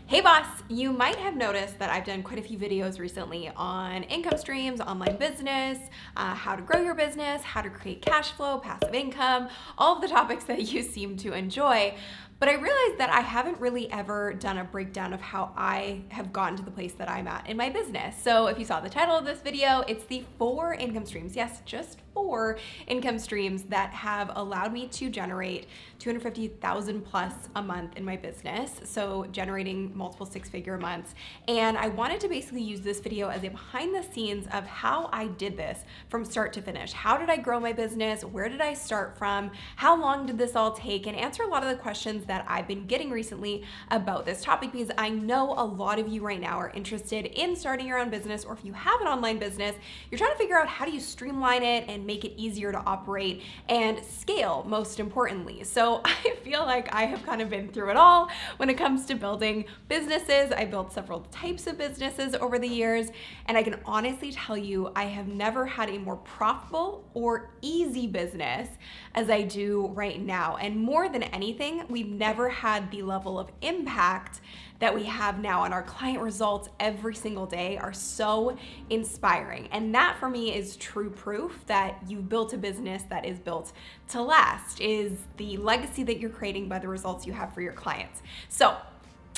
Hey boss, you might have noticed that I've done quite a few videos recently on income streams, online business, how to grow your business, how to create cash flow, passive income, all of the topics that you seem to enjoy. But I realized that I haven't really ever done a breakdown of how I have gotten to the place that I'm at in my business. So if you saw the title of this video, it's the 4 income streams, yes, just 4 income streams that have allowed me to generate $250,000 plus a month in my business. So generating multiple 6-figure months. And I wanted to basically use this video as a behind the scenes of how I did this from start to finish. How did I grow my business? Where did I start from? How long did this all take? And answer a lot of the questions that I've been getting recently about this topic, because I know a lot of you right now are interested in starting your own business, or if you have an online business, you're trying to figure out how do you streamline it and make it easier to operate and scale, most importantly. So I feel like I have kind of been through it all when it comes to building businesses. I built several types of businesses over the years, and I can honestly tell you I have never had a more profitable or easy business as I do right now. And more than anything, we've never had the level of impact that we have now, and our client results every single day are so inspiring. And that for me is true proof that you've built a business that is built to last, is the legacy that you're creating by the results you have for your clients. So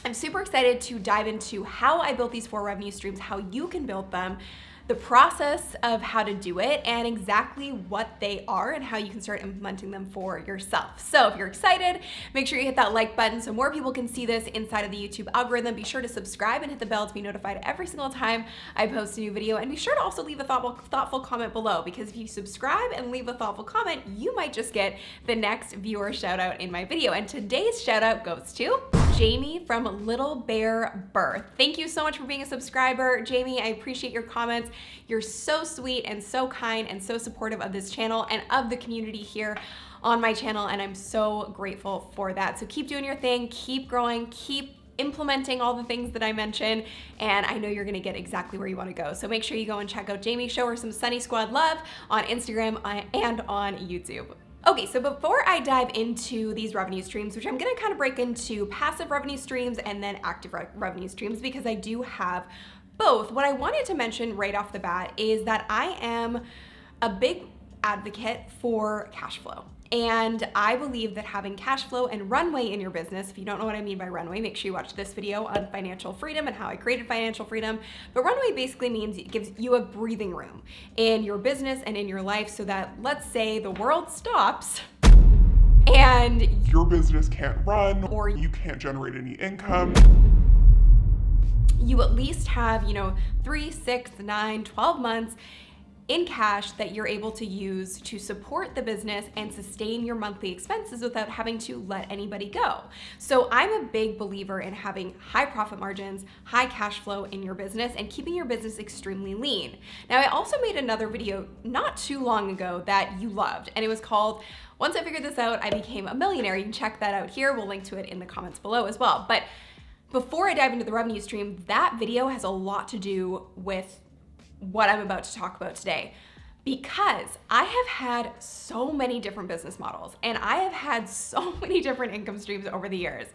I'm super excited to dive into how I built these 4 revenue streams, how you can build them, the process of how to do it, and exactly what they are and how you can start implementing them for yourself. So if you're excited, make sure you hit that like button so more people can see this inside of the YouTube algorithm. Be sure to subscribe and hit the bell to be notified every single time I post a new video. And be sure to also leave a thoughtful comment below, because if you subscribe and leave a thoughtful comment, you might just get the next viewer shout out in my video. And today's shout out goes to Jamie from Little Bear Birth. Thank you so much for being a subscriber, Jamie. I appreciate your comments. You're so sweet and so kind and so supportive of this channel and of the community here on my channel, and I'm so grateful for that. So keep doing your thing, keep growing, keep implementing all the things that I mentioned, and I know you're gonna get exactly where you wanna go. So make sure you go and check out Jamie, show her some Sunny Squad love on Instagram and on YouTube. Okay, so before I dive into these revenue streams, which I'm gonna kind of break into passive revenue streams and then active revenue streams, because I do have both, what I wanted to mention right off the bat is that I am a big advocate for cash flow. And I believe that having cash flow and runway in your business, if you don't know what I mean by runway, make sure you watch this video on financial freedom and how I created financial freedom. But runway basically means it gives you a breathing room in your business and in your life, so that, let's say the world stops and your business can't run, or you can't generate any income, you at least have, 3, 6, 9, 12 months in cash that you're able to use to support the business and sustain your monthly expenses without having to let anybody go. So I'm a big believer in having high profit margins, high cash flow in your business, and keeping your business extremely lean. Now, I also made another video not too long ago that you loved, and it was called Once I Figured This Out, I Became a Millionaire. You can check that out here. We'll link to it in the comments below as well. But before I dive into the revenue stream, that video has a lot to do with what I'm about to talk about today, because I have had so many different business models and I have had so many different income streams over the years.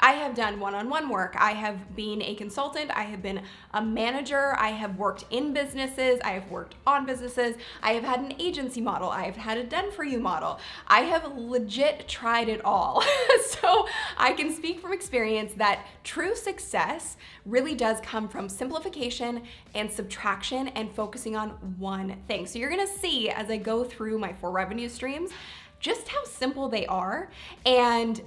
I have done one-on-one work. I have been a consultant. I have been a manager. I have worked in businesses. I have worked on businesses. I have had an agency model. I have had a done for you model. I have legit tried it all. So I can speak from experience that true success really does come from simplification and subtraction and focusing on one thing. So you're gonna see as I go through my 4 revenue streams just how simple they are, and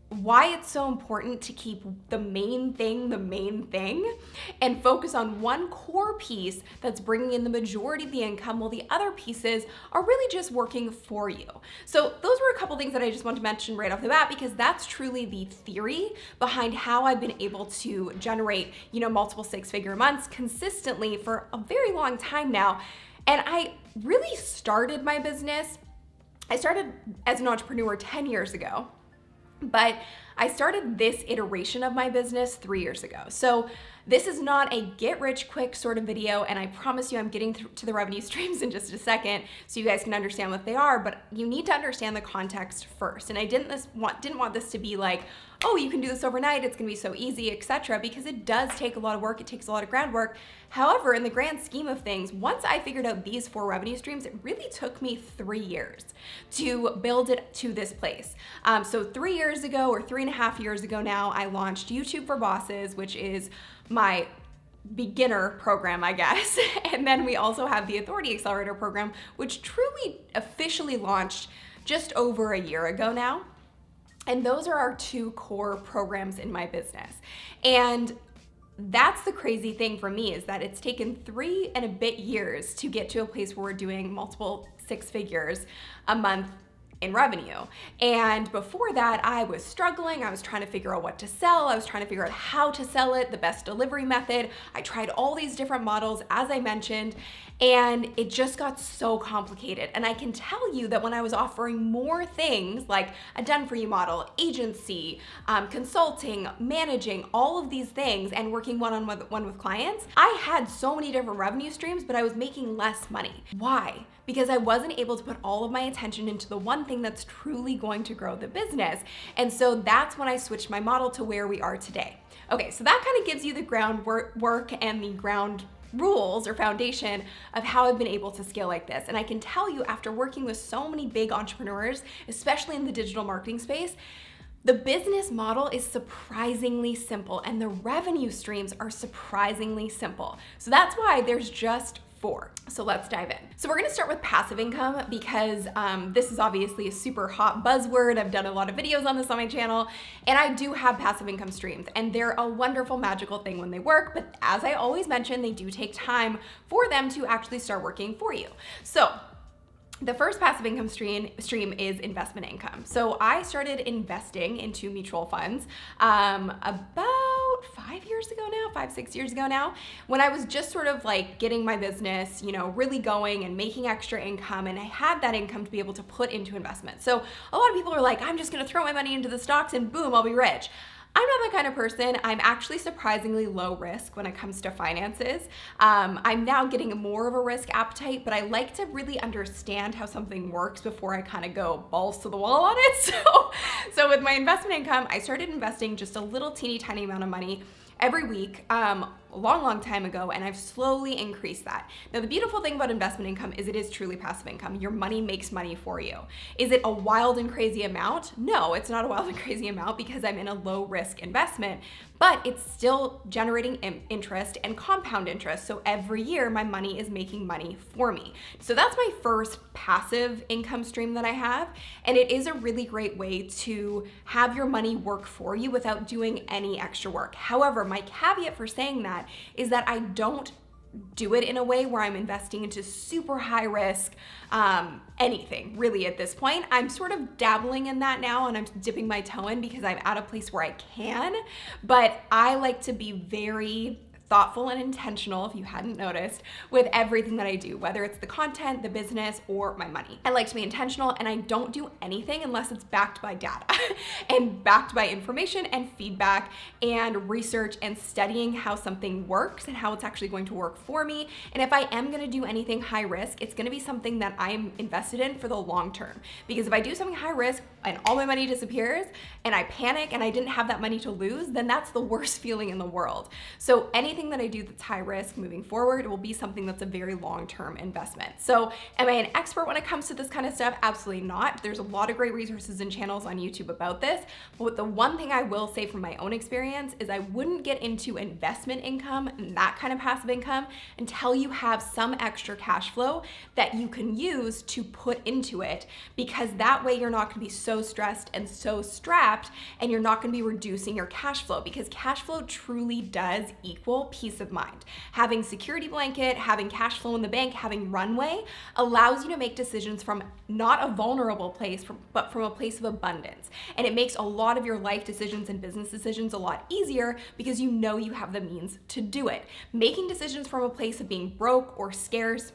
why it's so important to keep the main thing and focus on one core piece that's bringing in the majority of the income, while the other pieces are really just working for you. So those were a couple things that I just want to mention right off the bat, because that's truly the theory behind how I've been able to generate, multiple 6-figure months consistently for a very long time now. And I really started my business, I started as an entrepreneur 10 years ago. But I started this iteration of my business 3 years ago. So this is not a get rich quick sort of video, and I promise you I'm getting to the revenue streams in just a second so you guys can understand what they are, but you need to understand the context first. And I didn't want this to be like, oh, you can do this overnight, it's gonna be so easy, etc., because it does take a lot of work, it takes a lot of groundwork. However, in the grand scheme of things, once I figured out these 4 revenue streams, it really took me 3 years to build it to this place. So 3 years ago, or 3.5 years ago now, I launched YouTube for Bosses, which is my beginner program, I guess. And then we also have the Authority Accelerator program, which truly officially launched just over a year ago now. And those are our 2 core programs in my business. And that's the crazy thing for me, is that it's taken 3 and a bit years to get to a place where we're doing multiple 6 figures a month in revenue. And before that, I was struggling. I was trying to figure out what to sell. I was trying to figure out how to sell it, the best delivery method. I tried all these different models, as I mentioned, and it just got so complicated. And I can tell you that when I was offering more things like a done-for-you model, agency, consulting, managing, all of these things, and working one-on-one with clients, I had so many different revenue streams, but I was making less money. Why? Because I wasn't able to put all of my attention into the one thing that's truly going to grow the business. And so that's when I switched my model to where we are today. Okay, so that kind of gives you the groundwork and the ground rules or foundation of how I've been able to scale like this. And I can tell you, after working with so many big entrepreneurs, especially in the digital marketing space, the business model is surprisingly simple and the revenue streams are surprisingly simple. So that's why there's just 4. So let's dive in. So we're gonna start with passive income because this is obviously a super hot buzzword. I've done a lot of videos on this on my channel, and I do have passive income streams, and they're a wonderful, magical thing when they work, but as I always mention, they do take time for them to actually start working for you. So the first passive income stream is investment income. So I started investing into mutual funds about 5 years ago now, 5-6 years ago now, when I was just sort of like getting my business, really going and making extra income, and I had that income to be able to put into investment. So a lot of people are like, I'm just gonna throw my money into the stocks and boom, I'll be rich. I'm not that kind of person. I'm actually surprisingly low risk when it comes to finances. I'm now getting more of a risk appetite, but I like to really understand how something works before I kind of go balls to the wall on it. So with my investment income, I started investing just a little teeny tiny amount of money every week, a long time ago, and I've slowly increased that. Now, the beautiful thing about investment income is it is truly passive income. Your money makes money for you. Is it a wild and crazy amount? No, it's not a wild and crazy amount because I'm in a low risk investment, but it's still generating interest and compound interest. So every year my money is making money for me. So that's my first passive income stream that I have. And it is a really great way to have your money work for you without doing any extra work. However, my caveat for saying that is that I don't do it in a way where I'm investing into super high risk anything really at this point. I'm sort of dabbling in that now, and I'm dipping my toe in because I'm at a place where I can, but I like to be very thoughtful and intentional, if you hadn't noticed, with everything that I do, whether it's the content, the business, or my money. I like to be intentional, and I don't do anything unless it's backed by data and backed by information and feedback and research and studying how something works and how it's actually going to work for me. And if I am gonna do anything high risk, it's gonna be something that I'm invested in for the long term. Because if I do something high risk and all my money disappears and I panic and I didn't have that money to lose, then that's the worst feeling in the world. So anything that I do that's high risk moving forward will be something that's a very long-term investment. So am I an expert when it comes to this kind of stuff? Absolutely not. There's a lot of great resources and channels on YouTube about this, but the one thing I will say from my own experience is I wouldn't get into investment income and that kind of passive income until you have some extra cash flow that you can use to put into it, because that way you're not gonna be so stressed and so strapped, and you're not gonna be reducing your cash flow, because cash flow truly does equal peace of mind. Having security blanket, having cash flow in the bank, having runway allows you to make decisions from not a vulnerable place, but from a place of abundance. And it makes a lot of your life decisions and business decisions a lot easier because you know you have the means to do it. Making decisions from a place of being broke or scarce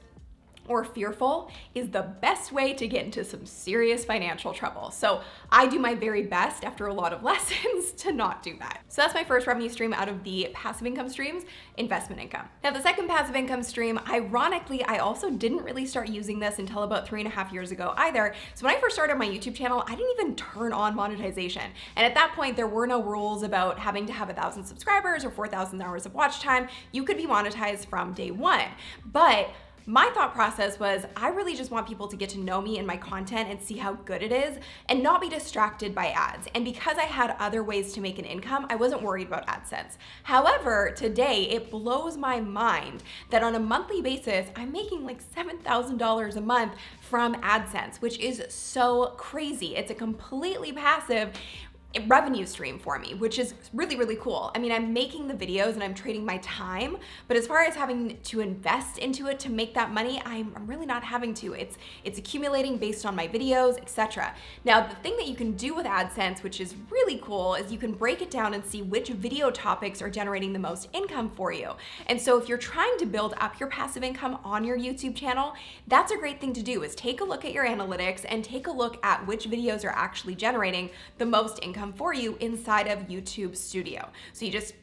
or fearful is the best way to get into some serious financial trouble. So I do my very best after a lot of lessons to not do that. So that's my first revenue stream out of the passive income streams, investment income. Now the second passive income stream, ironically, I also didn't really start using this until about 3.5 years ago either. So when I first started my YouTube channel, I didn't even turn on monetization. And at that point, there were no rules about having to have 1,000 subscribers or 4,000 hours of watch time. You could be monetized from day one. But my thought process was, I really just want people to get to know me and my content and see how good it is and not be distracted by ads. And because I had other ways to make an income, I wasn't worried about AdSense. However, today it blows my mind that on a monthly basis, I'm making like $7,000 a month from AdSense, which is so crazy. It's a completely passive revenue stream for me, which is really, really cool. I mean, I'm making the videos and I'm trading my time, but as far as having to invest into it to make that money, I'm really not having to. It's accumulating based on my videos, etc. Now, the thing that you can do with AdSense, which is really cool, is you can break it down and see which video topics are generating the most income for you. And so if you're trying to build up your passive income on your YouTube channel, that's a great thing to do, is take a look at your analytics and take a look at which videos are actually generating the most income for you inside of YouTube Studio. So you just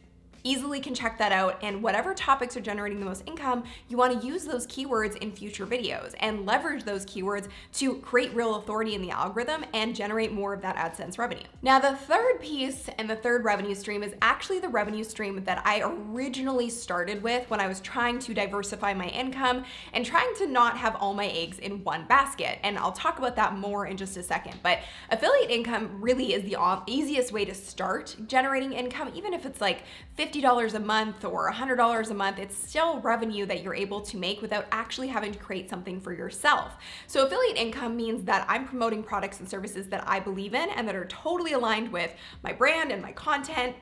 easily can check that out, and whatever topics are generating the most income, you want to use those keywords in future videos and leverage those keywords to create real authority in the algorithm and generate more of that AdSense revenue. Now, the third piece and the third revenue stream is actually the revenue stream that I originally started with when I was trying to diversify my income and trying to not have all my eggs in one basket. And I'll talk about that more in just a second. But affiliate income really is the easiest way to start generating income, even if it's like $50 a month or $100 a month. It's still revenue that you're able to make without actually having to create something for yourself. So affiliate income means that I'm promoting products and services that I believe in and that are totally aligned with my brand and my content,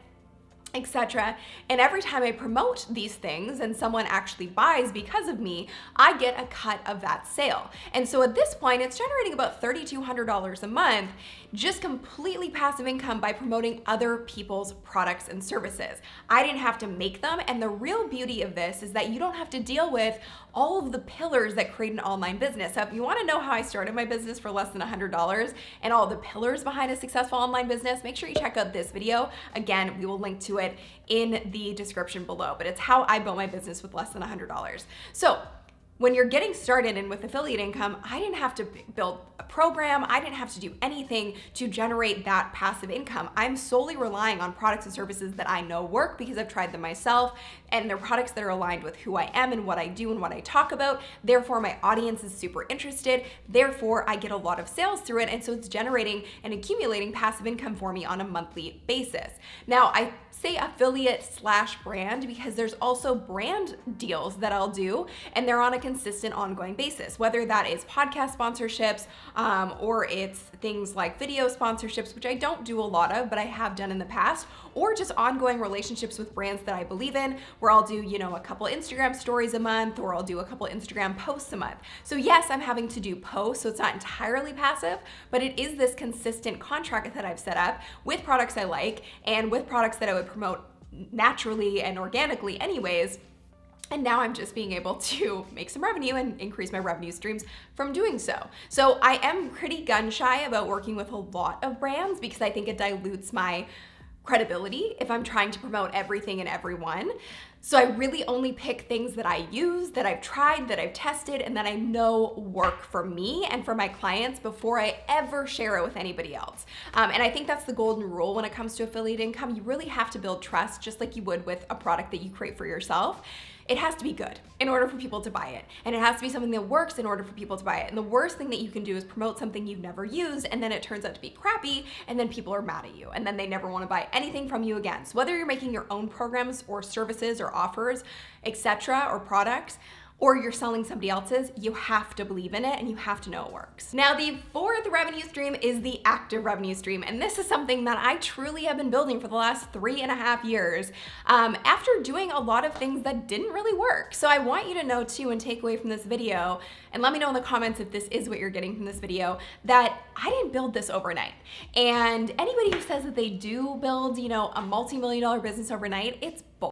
etc. And every time I promote these things and someone actually buys because of me, I get a cut of that sale. And so at this point, it's generating about $3,200 a month, just completely passive income by promoting other people's products and services. I didn't have to make them. And the real beauty of this is that you don't have to deal with all of the pillars that create an online business. So if you want to know how I started my business for less than $100 and all the pillars behind a successful online business, make sure you check out this video. Again, we will link to it in the description below, but it's how I built my business with less than $100. So when you're getting started and with affiliate income, I didn't have to build a program. I didn't have to do anything to generate that passive income. I'm solely relying on products and services that I know work because I've tried them myself, and they're products that are aligned with who I am and what I do and what I talk about. Therefore, my audience is super interested. Therefore, I get a lot of sales through it. And so it's generating and accumulating passive income for me on a monthly basis. Now, I say affiliate / brand because there's also brand deals that I'll do, and they're on a consistent ongoing basis, whether that is podcast sponsorships or it's things like video sponsorships, which I don't do a lot of, but I have done in the past, or just ongoing relationships with brands that I believe in, where I'll do, a couple Instagram stories a month, or I'll do a couple Instagram posts a month. So yes, I'm having to do posts, so it's not entirely passive, but it is this consistent contract that I've set up with products I like and with products that I would promote naturally and organically anyways. And now I'm just being able to make some revenue and increase my revenue streams from doing so. So I am pretty gun shy about working with a lot of brands because I think it dilutes my credibility if I'm trying to promote everything and everyone. So I really only pick things that I use, that I've tried, that I've tested, and that I know work for me and for my clients before I ever share it with anybody else. And I think that's the golden rule when it comes to affiliate income. You really have to build trust just like you would with a product that you create for yourself. It has to be good in order for people to buy it. And it has to be something that works in order for people to buy it. And the worst thing that you can do is promote something you've never used, and then it turns out to be crappy, and then people are mad at you, and then they never want to buy anything from you again. So whether you're making your own programs or services or offers, etc., or products, or you're selling somebody else's, you have to believe in it and you have to know it works. Now, the fourth revenue stream is the active revenue stream. And this is something that I truly have been building for the last 3.5 years after doing a lot of things that didn't really work. So I want you to know too, and take away from this video, and let me know in the comments if this is what you're getting from this video, that I didn't build this overnight. And anybody who says that they do build, a multi-million-dollar business overnight, it's bull.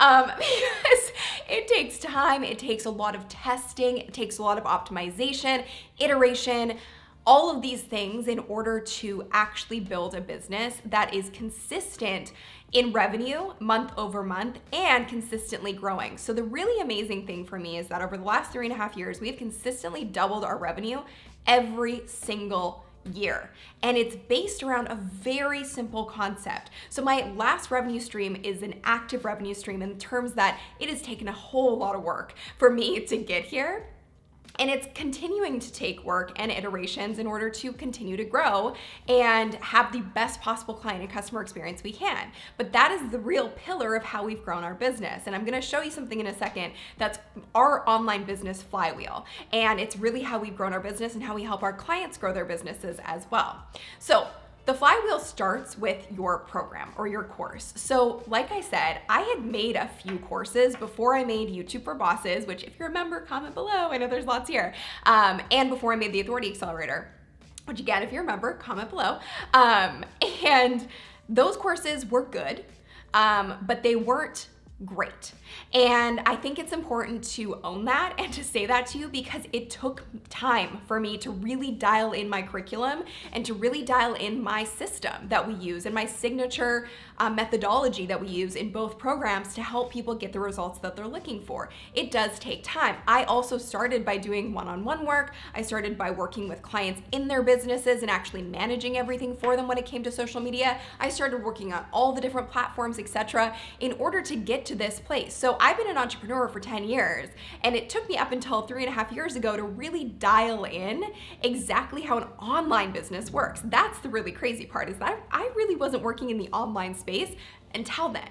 Because It takes time, it takes a lot of testing, it takes a lot of optimization, iteration, all of these things in order to actually build a business that is consistent in revenue month over month and consistently growing. So the really amazing thing for me is that over the last 3.5 years, we've consistently doubled our revenue every single year. And it's based around a very simple concept. So my last revenue stream is an active revenue stream in terms that it has taken a whole lot of work for me to get here. And it's continuing to take work and iterations in order to continue to grow and have the best possible client and customer experience we can. But that is the real pillar of how we've grown our business. And I'm gonna show you something in a second that's our online business flywheel. And it's really how we've grown our business and how we help our clients grow their businesses as well. So the flywheel starts with your program or your course. So like I said, I had made a few courses before I made YouTube for Bosses, which if you remember, comment below. I know there's lots here. And before I made the Authority Accelerator, which again, if you remember, comment below. And those courses were good, but they weren't great. And I think it's important to own that and to say that to you because it took time for me to really dial in my curriculum and to really dial in my system that we use and my signature methodology that we use in both programs to help people get the results that they're looking for. It does take time. I also started by doing one-on-one work. I started by working with clients in their businesses and actually managing everything for them when it came to social media. I started working on all the different platforms, etc., in order to get to this place. So I've been an entrepreneur for 10 years, and it took me up until 3.5 years ago to really dial in exactly how an online business works. That's the really crazy part, is that I really wasn't working in the online space until then.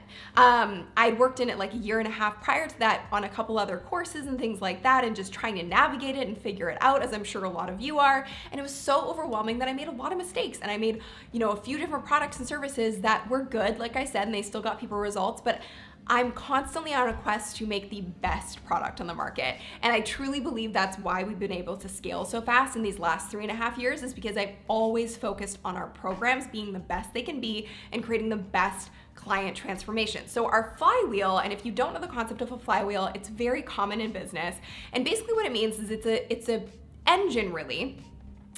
I'd worked in it like 1.5 years prior to that on a couple other courses and things like that, and just trying to navigate it and figure it out, as I'm sure a lot of you are. And it was so overwhelming that I made a lot of mistakes, and I made, a few different products and services that were good, like I said, and they still got people results, but I'm constantly on a quest to make the best product on the market. And I truly believe that's why we've been able to scale so fast in these last 3.5 years, is because I've always focused on our programs being the best they can be and creating the best client transformation. So our flywheel, and if you don't know the concept of a flywheel, it's very common in business. And basically what it means is it's a engine really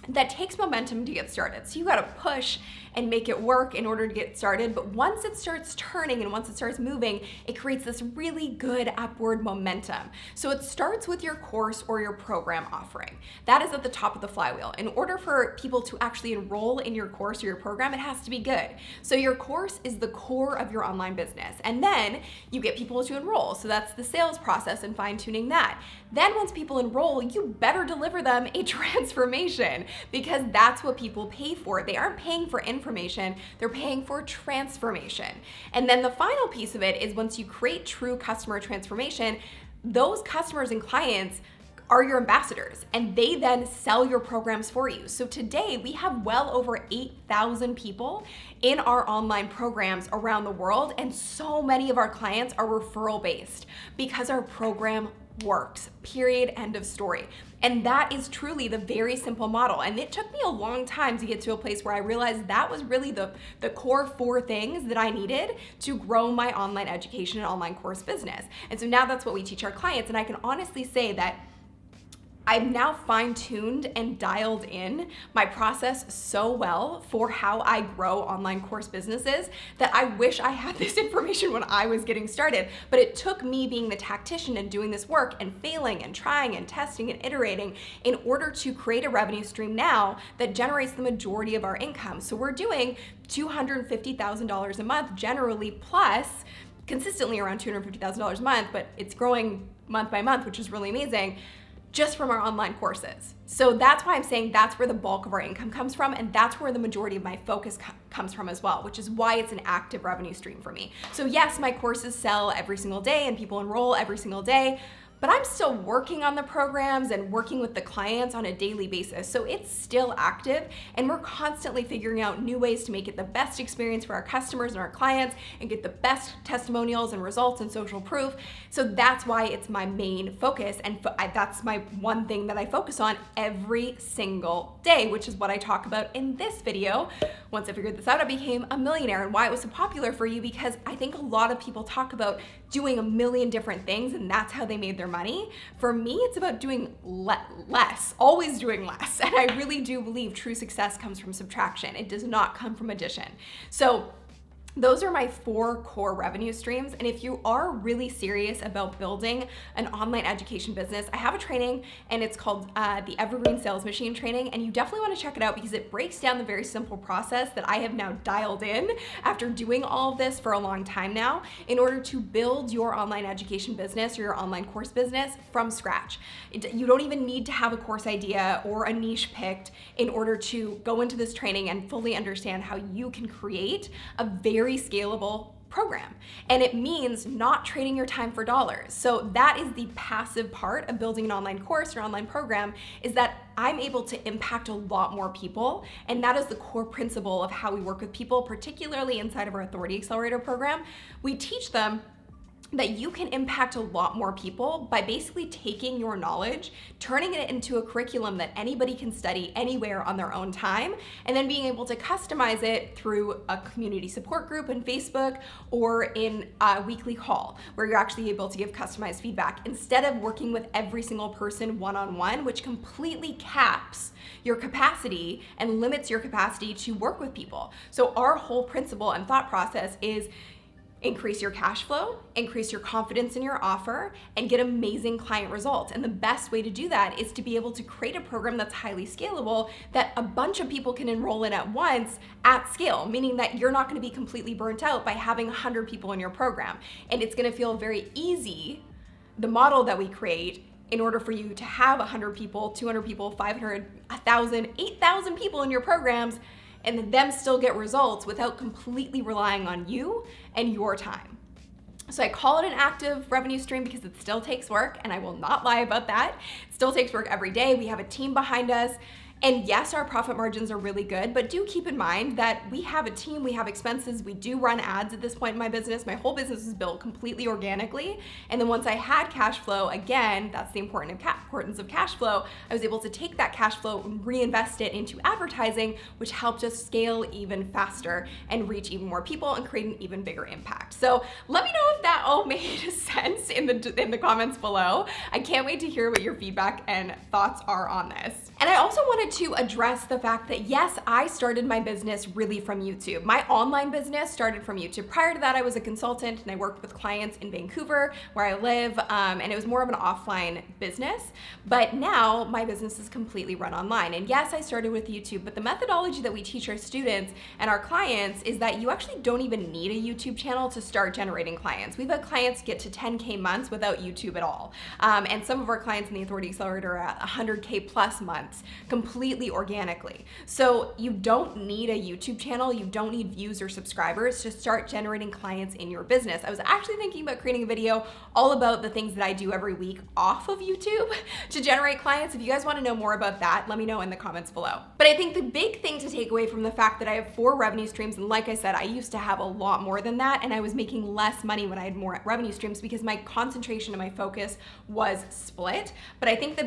that takes momentum to get started. So you gotta push and make it work in order to get started. But once it starts turning and once it starts moving, it creates this really good upward momentum. So it starts with your course or your program offering. That is at the top of the flywheel. In order for people to actually enroll in your course or your program, it has to be good. So your course is the core of your online business. And then you get people to enroll. So that's the sales process and fine-tuning that. Then once people enroll, you better deliver them a transformation, because that's what people pay for. They aren't paying for information, they're paying for transformation. And then the final piece of it is once you create true customer transformation, those customers and clients are your ambassadors, and they then sell your programs for you. So today we have well over 8,000 people in our online programs around the world, and so many of our clients are referral based because our program works, period, end of story. And that is truly the very simple model. And it took me a long time to get to a place where I realized that was really the core 4 things that I needed to grow my online education and online course business. And so now that's what we teach our clients. And I can honestly say that I've now fine-tuned and dialed in my process so well for how I grow online course businesses that I wish I had this information when I was getting started. But it took me being the tactician and doing this work and failing and trying and testing and iterating in order to create a revenue stream now that generates the majority of our income. So we're doing $250,000 a month generally, plus consistently around $250,000 a month, but it's growing month by month, which is really amazing, just from our online courses. So that's why I'm saying that's where the bulk of our income comes from, and that's where the majority of my focus comes from as well, which is why it's an active revenue stream for me. So yes, my courses sell every single day and people enroll every single day, but I'm still working on the programs and working with the clients on a daily basis. So it's still active, and we're constantly figuring out new ways to make it the best experience for our customers and our clients and get the best testimonials and results and social proof. So that's why it's my main focus, and that's my one thing that I focus on every single day, which is what I talk about in this video. Once I figured this out, I became a millionaire, and why it was so popular for you, because I think a lot of people talk about doing a million different things and that's how they made their money. For me, it's about doing less, always doing less. And I really do believe true success comes from subtraction. It does not come from addition. So those are my 4 core revenue streams. And if you are really serious about building an online education business, I have a training, and it's called the Evergreen Sales Machine Training. And you definitely want to check it out because it breaks down the very simple process that I have now dialed in after doing all of this for a long time now in order to build your online education business or your online course business from scratch. You don't even need to have a course idea or a niche picked in order to go into this training and fully understand how you can create a very scalable program. And it means not trading your time for dollars. So that is the passive part of building an online course or online program, is that I'm able to impact a lot more people. And that is the core principle of how we work with people, particularly inside of our Authority Accelerator program. We teach them that you can impact a lot more people by basically taking your knowledge, turning it into a curriculum that anybody can study anywhere on their own time, and then being able to customize it through a community support group in Facebook or in a weekly call where you're actually able to give customized feedback instead of working with every single person one-on-one, which completely caps your capacity and limits your capacity to work with people. So our whole principle and thought process is increase your cash flow, increase your confidence in your offer, and get amazing client results. And the best way to do that is to be able to create a program that's highly scalable that a bunch of people can enroll in at once at scale, meaning that you're not going to be completely burnt out by having 100 people in your program. And it's going to feel very easy, the model that we create, in order for you to have 100 people, 200 people, 500, 1,000, 8,000 people in your programs, and them still get results without completely relying on you and your time. So I call it an active revenue stream because it still takes work, and I will not lie about that. It still takes work every day. We have a team behind us. And yes, our profit margins are really good, but do keep in mind that we have a team, we have expenses, we do run ads at this point in my business. My whole business is built completely organically. And then once I had cash flow, again, that's the importance of cash flow, I was able to take that cash flow and reinvest it into advertising, which helped us scale even faster and reach even more people and create an even bigger impact. So let me know if that all made sense in the comments below. I can't wait to hear what your feedback and thoughts are on this. And I also wanted to address the fact that yes, I started my business really from YouTube. My online business started from YouTube. Prior to that, I was a consultant and I worked with clients in Vancouver where I live, and it was more of an offline business. But now my business is completely run online. And yes, I started with YouTube, but the methodology that we teach our students and our clients is that you actually don't even need a YouTube channel to start generating clients. We've had clients get to 10K months without YouTube at all. And some of our clients in the Authority Accelerator are at 100K plus months, completely organically. So you don't need a YouTube channel, you don't need views or subscribers to start generating clients in your business. I was actually thinking about creating a video all about the things that I do every week off of YouTube to generate clients. If you guys want to know more about that, let me know in the comments below. But I think the big thing to take away from the fact that I have 4 revenue streams, and like I said, I used to have a lot more than that, and I was making less money when I had more revenue streams because my concentration and my focus was split. But I think the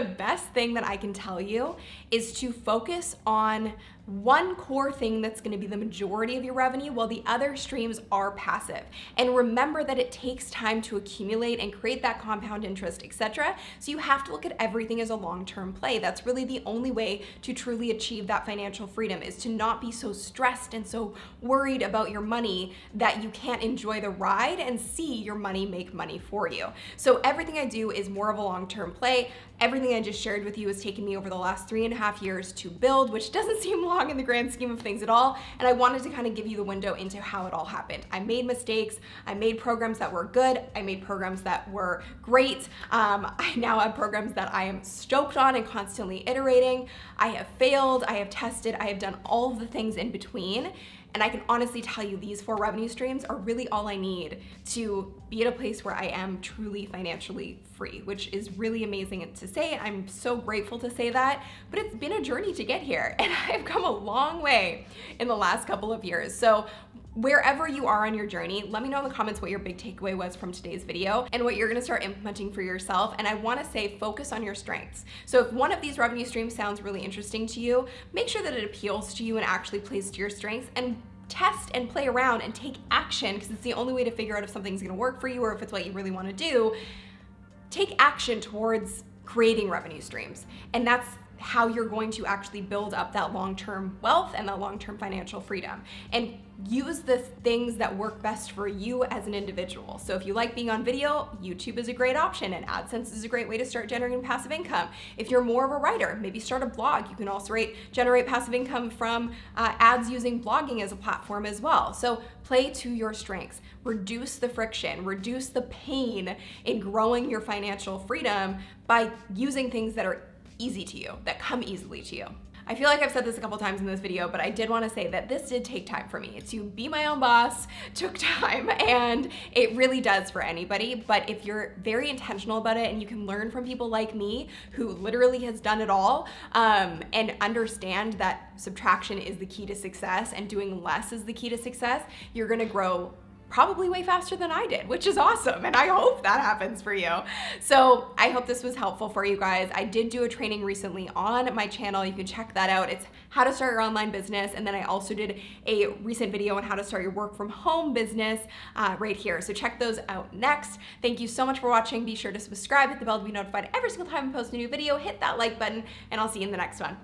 best thing that I can tell you is to focus on one core thing that's going to be the majority of your revenue while the other streams are passive. And remember that it takes time to accumulate and create that compound interest, etc. So you have to look at everything as a long-term play. That's really the only way to truly achieve that financial freedom, is to not be so stressed and so worried about your money that you can't enjoy the ride and see your money make money for you. So everything I do is more of a long-term play. Everything I just shared with you has taken me over the last 3.5 years to build, which doesn't seem long in the grand scheme of things at all. And I wanted to kind of give you the window into how it all happened. I made mistakes. I made programs that were good. I made programs that were great. I now have programs that I am stoked on and constantly iterating. I have failed. I have tested. I have done all of the things in between. And I can honestly tell you these 4 revenue streams are really all I need to be at a place where I am truly financially free, which is really amazing to say. I'm so grateful to say that, but it's been a journey to get here, and I've come a long way in the last couple of years. So wherever you are on your journey, let me know in the comments what your big takeaway was from today's video and what you're gonna start implementing for yourself. And I wanna say, focus on your strengths. So if one of these revenue streams sounds really interesting to you, make sure that it appeals to you and actually plays to your strengths, and test and play around and take action, because it's the only way to figure out if something's gonna work for you or if it's what you really wanna do. Take action towards creating revenue streams. And that's how you're going to actually build up that long-term wealth and that long-term financial freedom. And use the things that work best for you as an individual. So if you like being on video, YouTube is a great option, and AdSense is a great way to start generating passive income. If you're more of a writer, maybe start a blog. You can also generate passive income from ads using blogging as a platform as well. So play to your strengths. Reduce the friction, reduce the pain in growing your financial freedom by using things that are easy to you, that come easily to you. I feel like I've said this a couple times in this video, but I did want to say that this did take time for me. To be my own boss took time, and it really does for anybody. But if you're very intentional about it and you can learn from people like me who literally has done it all, and understand that subtraction is the key to success and doing less is the key to success, you're gonna grow probably way faster than I did, which is awesome. And I hope that happens for you. So I hope this was helpful for you guys. I did do a training recently on my channel. You can check that out. It's how to start your online business. And then I also did a recent video on how to start your work from home business right here. So check those out next. Thank you so much for watching. Be sure to subscribe, hit the bell to be notified every single time I post a new video, hit that like button, and I'll see you in the next one.